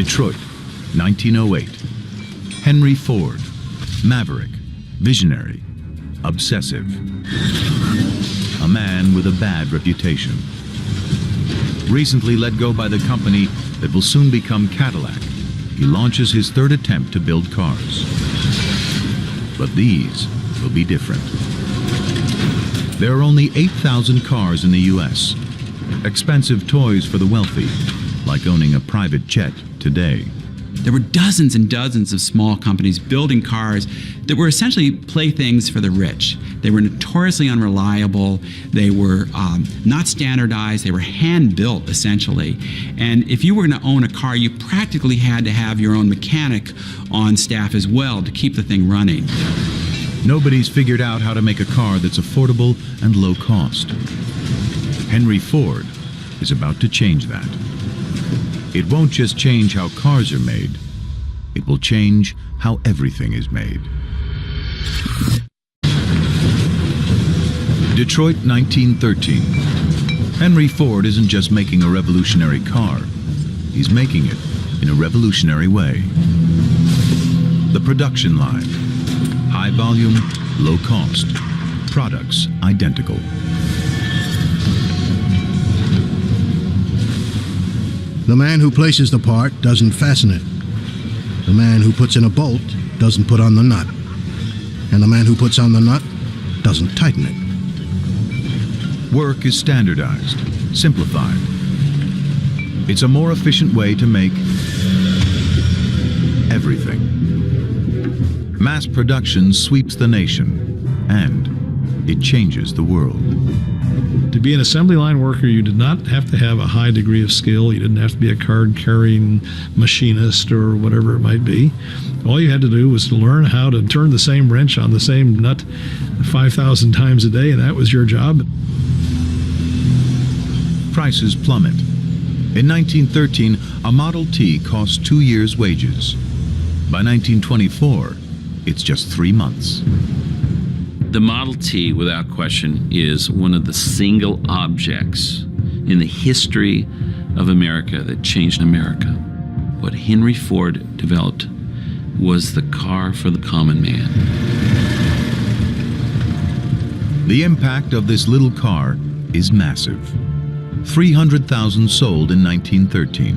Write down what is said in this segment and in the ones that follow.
Detroit, 1908. Henry Ford, maverick, visionary, obsessive. A man with a bad reputation. Recently let go by the company that will soon become Cadillac, he launches his third attempt to build cars. But these will be different. There are only 8,000 cars in the U.S. Expensive toys for the wealthy, like owning a private jet today. There were dozens and dozens of small companies building cars that were essentially playthings for the rich. They were notoriously unreliable. They were not standardized. They were hand-built, essentially. And if you were going to own a car, you practically had to have your own mechanic on staff as well to keep the thing running. Nobody's figured out how to make a car that's affordable and low cost. Henry Ford is about to change that. It won't just change how cars are made, it will change how everything is made. Detroit, 1913. Henry Ford isn't just making a revolutionary car, he's making it in a revolutionary way. The production line. High volume, low cost. Products identical. The man who places the part doesn't fasten it. The man who puts in a bolt doesn't put on the nut. And the man who puts on the nut doesn't tighten it. Work is standardized, simplified. It's a more efficient way to make everything. Mass production sweeps the nation, and it changes the world. To be an assembly line worker, you did not have to have a high degree of skill. You didn't have to be a card-carrying machinist or whatever it might be. All you had to do was to learn how to turn the same wrench on the same nut 5,000 times a day, and that was your job. Prices plummet. In 1913, a Model T cost 2 years' wages. By 1924, it's just 3 months. The Model T, without question, is one of the single objects in the history of America that changed America. What Henry Ford developed was the car for the common man. The impact of this little car is massive. 300,000 sold in 1913.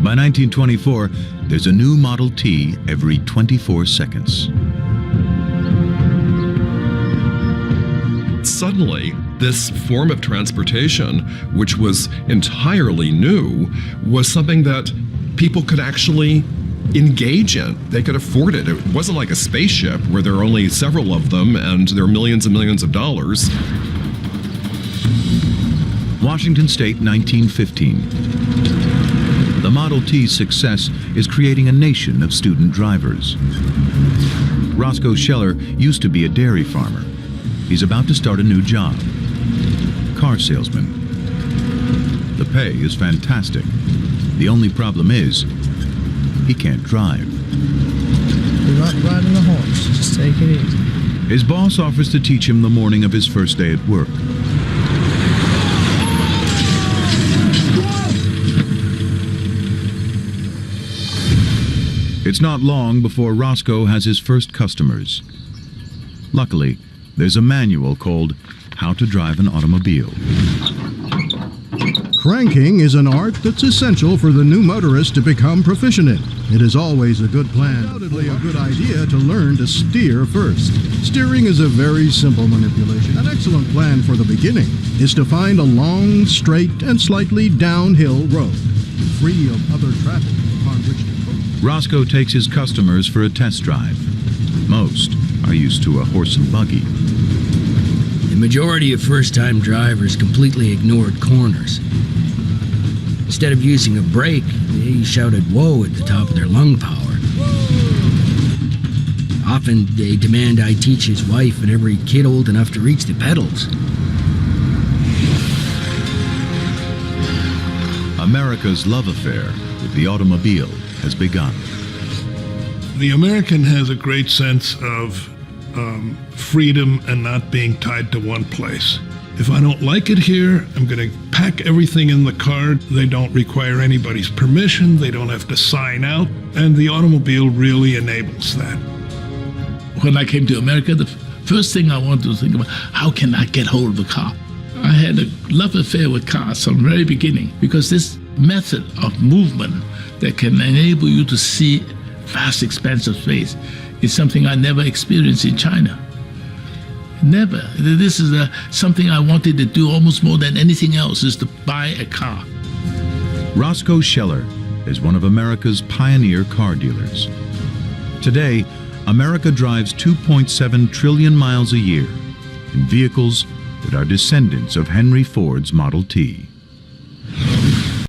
By 1924, there's a new Model T every 24 seconds. Suddenly, this form of transportation, which was entirely new, was something that people could actually engage in. They could afford it. It wasn't like a spaceship where there are only several of them and there are millions and millions of dollars. Washington State, 1915. The Model T's success is creating a nation of student drivers. Roscoe Scheller used to be a dairy farmer. He's about to start a new job. Car salesman. The pay is fantastic. The only problem is, he can't drive. You're not riding the horse, just take it easy. His boss offers to teach him the morning of his first day at work. It's not long before Roscoe has his first customers. Luckily, there's a manual called How to Drive an Automobile. Cranking is an art that's essential for the new motorist to become proficient in. It is always a good plan, undoubtedly a good idea to learn to steer first. Steering is a very simple manipulation. An excellent plan for the beginning is to find a long, straight, and slightly downhill road, free of other traffic upon which to coast. Roscoe takes his customers for a test drive. Most are used to a horse and buggy. The majority of first-time drivers completely ignored corners. Instead of using a brake, they shouted "whoa" at the top of their lung power. Often they demand I teach his wife and every kid old enough to reach the pedals. America's love affair with the automobile has begun. The American has a great sense of freedom and not being tied to one place. If I don't like it here, I'm going to pack everything in the car. They don't require anybody's permission. They don't have to sign out. And the automobile really enables that. When I came to America, the first thing I wanted to think about, how can I get hold of a car? I had a love affair with cars from the very beginning, because this method of movement that can enable you to see vast expanse of space is something I never experienced in China. Never. This is something I wanted to do almost more than anything else, is to buy a car. Roscoe Scheller is one of America's pioneer car dealers. Today, America drives 2.7 trillion miles a year in vehicles that are descendants of Henry Ford's Model T.